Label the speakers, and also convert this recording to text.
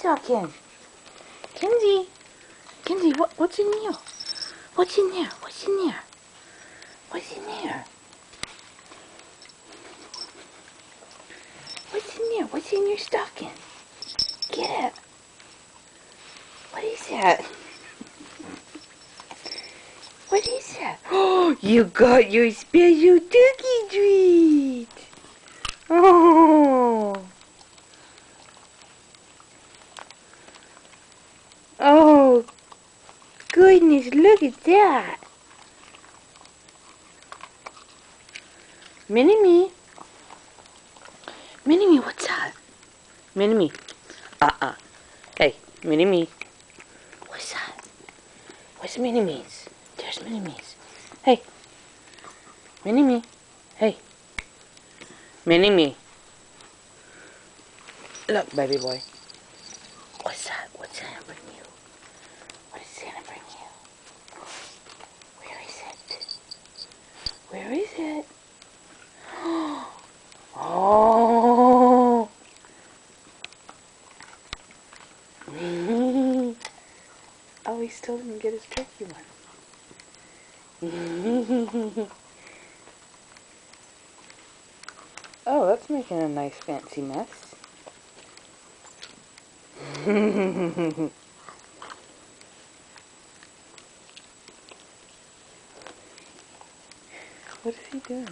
Speaker 1: stocking? Kenzie, Kenzie, what's in here? What's in there? What's in there? What's in there? What's in there? What's in your stocking? Get it. What is that? What is that? Oh, you got your special turkey treat. Oh. Oh, goodness, look at that. Mini-me. Mini-me, what's that? Mini-me. Hey, Mini-me. What's that? What's Mini-me's? There's Mini-me's. Hey. Mini-me. Hey. Mini-me. Look, baby boy. What's that? What's Santa bring you? What did Santa bring you? Where is it? Where is it? Oh! Oh, he still didn't get his turkey one. Oh, that's making a nice fancy mess. What is he doing?